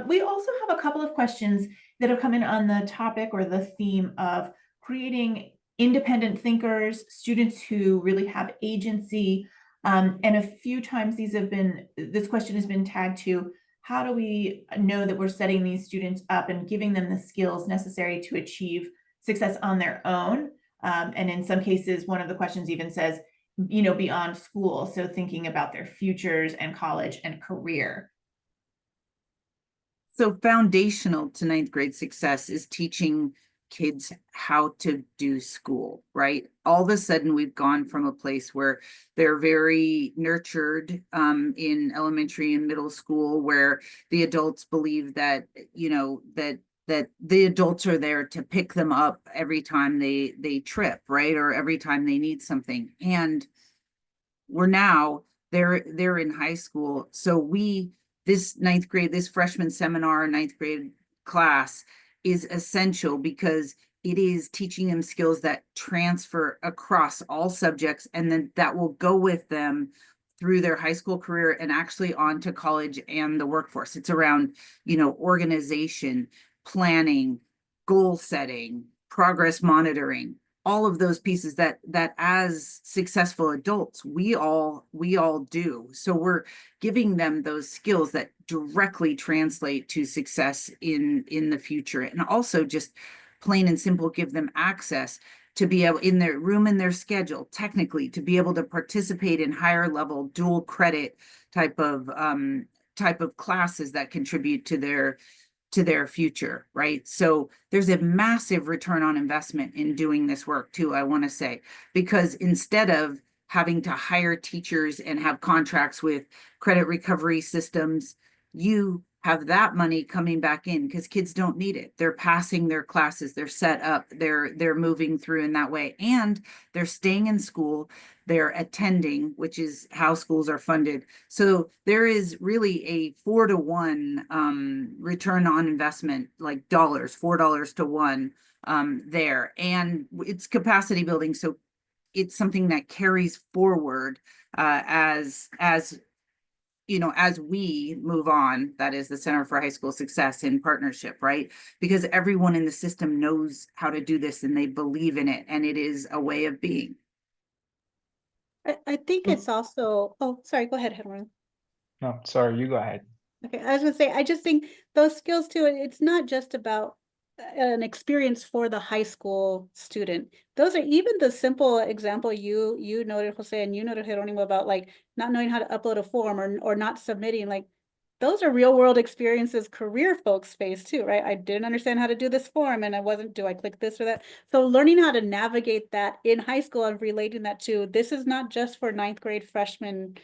We also have a couple of questions that have come in on the topic or the theme of creating independent thinkers, students who really have agency. And a few times this question has been tagged to, how do we know that we're setting these students up and giving them the skills necessary to achieve success on their own? And in some cases, one of the questions even says, beyond school. So thinking about their futures and college and career. So foundational to ninth grade success is teaching kids how to do school, right? All of a sudden, we've gone from a place where they're very nurtured in elementary and middle school, where the adults believe that, that the adults are there to pick them up every time they trip, right? Or every time they need something. And they're in high school. So this ninth grade, this freshman seminar, ninth grade class is essential because it is teaching them skills that transfer across all subjects, and then that will go with them through their high school career and actually on to college and the workforce. It's around, organization, planning, goal setting, progress monitoring, all of those pieces that as successful adults we all do. So we're giving them those skills that directly translate to success in the future, and also just plain and simple give them access to be able, in their room, in their schedule, technically to be able to participate in higher level dual credit type of classes that contribute to their future, right? So there's a massive return on investment in doing this work too, I want to say, because instead of having to hire teachers and have contracts with credit recovery systems, you have that money coming back in because kids don't need it. They're passing their classes, they're set up, they're moving through in that way, and they're staying in school, they're attending, which is how schools are funded. So there is really a 4-to-1 return on investment, like $4 to 1 there. And it's capacity building. So it's something that carries forward as we move on. That is the Center for High School Success in partnership, right? Because everyone in the system knows how to do this and they believe in it, and it is a way of being. I think it's also, oh, sorry, go ahead, Henry. No, sorry, you go ahead. Okay, I was gonna say, I just think those skills too, it's not just about an experience for the high school student. Those are even the simple example you noted, Jose, and you noted, Jeronimo, about like not knowing how to upload a form or not submitting. Like those are real world experiences career folks face too, right? I didn't understand how to do this form and do I click this or that? So learning how to navigate that in high school and relating that to, this is not just for ninth grade freshman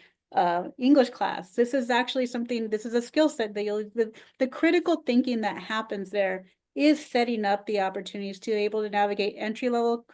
English class. This is actually something, this is a skill set that the critical thinking that happens there is setting up the opportunities to be able to navigate entry-level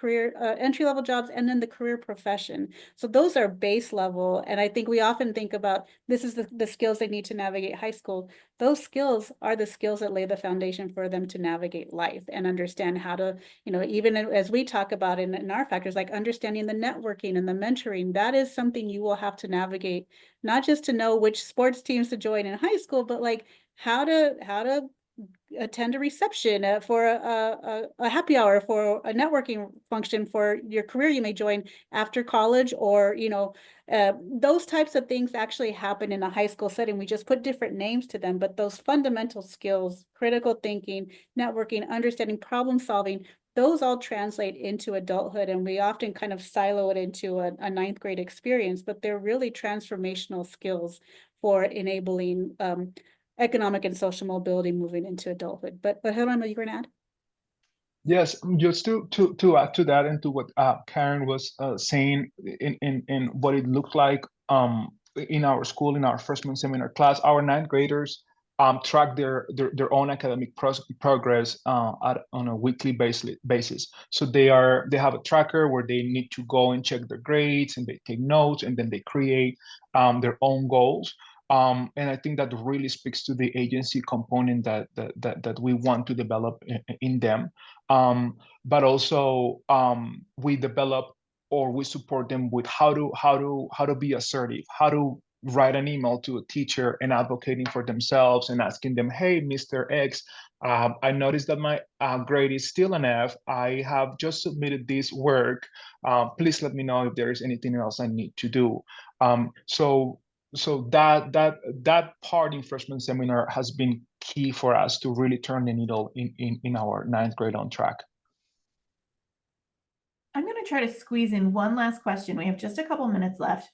jobs and then the career profession. So those are base level. And I think we often think about, this is the skills they need to navigate high school. Those skills are the skills that lay the foundation for them to navigate life and understand how to, even as we talk about in our factors, like understanding the networking and the mentoring, that is something you will have to navigate, not just to know which sports teams to join in high school, but like how to attend a reception for a happy hour, for a networking function for your career you may join after college, or those types of things actually happen in a high school setting. We just put different names to them, but those fundamental skills, critical thinking, networking, understanding, problem solving, those all translate into adulthood, and we often kind of silo it into a ninth grade experience, but they're really transformational skills for enabling economic and social mobility moving into adulthood. But Geronimo, you were going to add? Yes, just to add to that and to what Karen was saying in what it looked like in our school, in our freshman seminar class, our ninth graders track their own academic progress on a weekly basis. So they have a tracker where they need to go and check their grades, and they take notes, and then they create their own goals. And I think that really speaks to the agency component that we want to develop in them. But also we develop, or we support them with how to be assertive, how to write an email to a teacher and advocating for themselves and asking them, hey, Mr. X, I noticed that my grade is still an F. I have just submitted this work. Please let me know if there is anything else I need to do. So that part in freshman seminar has been key for us to really turn the needle in our ninth grade on track. I'm going to try to squeeze in one last question. We have just a couple minutes left.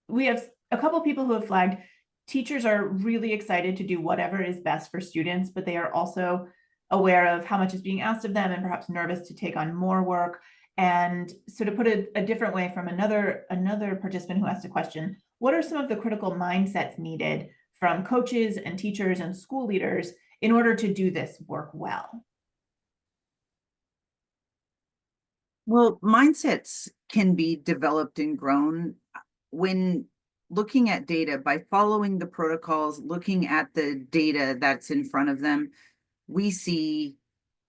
We have a couple people who have flagged teachers are really excited to do whatever is best for students, but they are also aware of how much is being asked of them and perhaps nervous to take on more work. And so to put it a different way from another participant who asked a question, what are some of the critical mindsets needed from coaches and teachers and school leaders in order to do this work well? Well, mindsets can be developed and grown when looking at data, by following the protocols, looking at the data that's in front of them. We see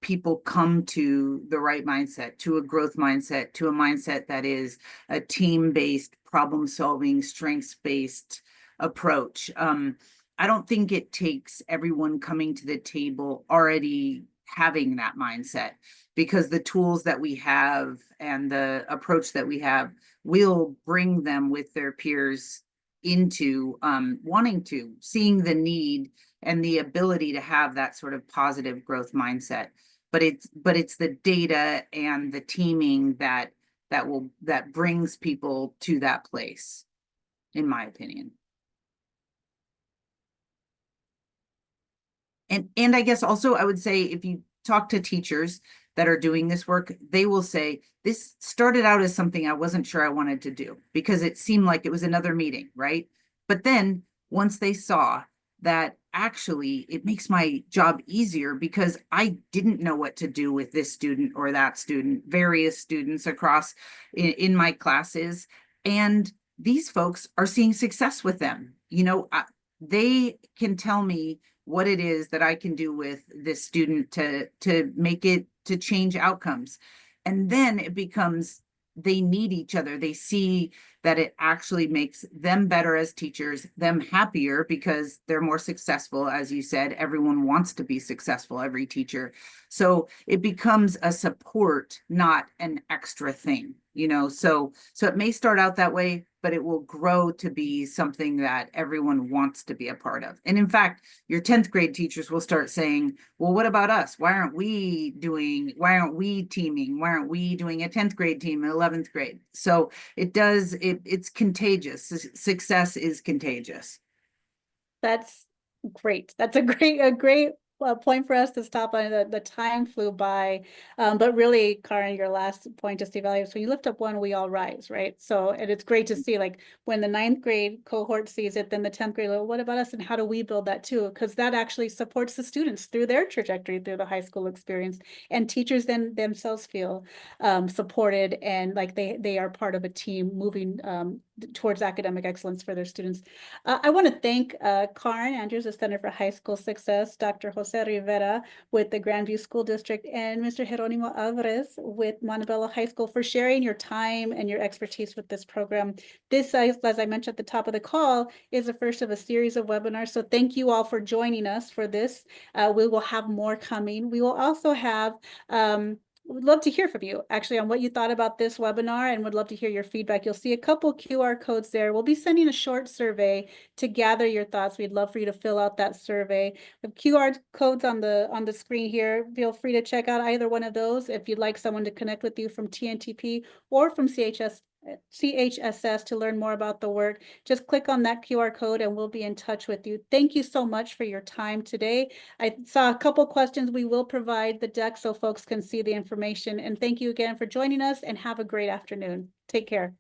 people come to the right mindset, to a growth mindset, to a mindset that is a team-based, problem-solving, strengths-based approach. I don't think it takes everyone coming to the table already having that mindset, because the tools that we have and the approach that we have will bring them with their peers into seeing the need and the ability to have that sort of positive growth mindset. But it's the data and the teaming that brings people to that place, in my opinion. And I guess also I would say, if you talk to teachers that are doing this work, they will say, this started out as something I wasn't sure I wanted to do because it seemed like it was another meeting, right? But then once they saw that actually it makes my job easier because I didn't know what to do with this student or that student, various students across in my classes, and these folks are seeing success with them. They can tell me what it is that I can do with this student to make it, to change outcomes. And then it becomes, they need each other. They see that it actually makes them better as teachers, them happier because they're more successful. As you said, everyone wants to be successful, every teacher. So it becomes a support, not an extra thing, so it may start out that way, but it will grow to be something that everyone wants to be a part of. And in fact, your 10th grade teachers will start saying, well, what about us? Why aren't we teaming? Why aren't we doing a 10th grade team in 11th grade? So it's contagious. Success is contagious. That's great. That's a great point for us to stop on. The time flew by, but really, Karen, your last point, just evaluate. So you lift up one, we all rise, right? So, and it's great to see, like, when the 9th grade cohort sees it, then the 10th grade, well, what about us, and how do we build that too? Because that actually supports the students through their trajectory through the high school experience, and teachers then themselves feel supported and like they are part of a team moving towards academic excellence for their students. I want to thank Karen Andrews, the Center for High School Success, Dr. Jose Jose Rivera with the Grandview School District and Mr. Jeronimo Alvarez with Montebello High School for sharing your time and your expertise with this program. This, as I mentioned at the top of the call, is the first of a series of webinars. So thank you all for joining us for this. We will have more coming. We will also have we'd love to hear from you actually on what you thought about this webinar, and would love to hear your feedback. You'll see a couple QR codes there. We'll be sending a short survey to gather your thoughts. We'd love for you to fill out that survey. The QR codes on the screen here, feel free to check out either one of those if you'd like someone to connect with you from TNTP or from CHSS to learn more about the work. Just click on that QR code and we'll be in touch with you. Thank you so much for your time today. I saw a couple questions. We will provide the deck so folks can see the information. And thank you again for joining us, and have a great afternoon. Take care.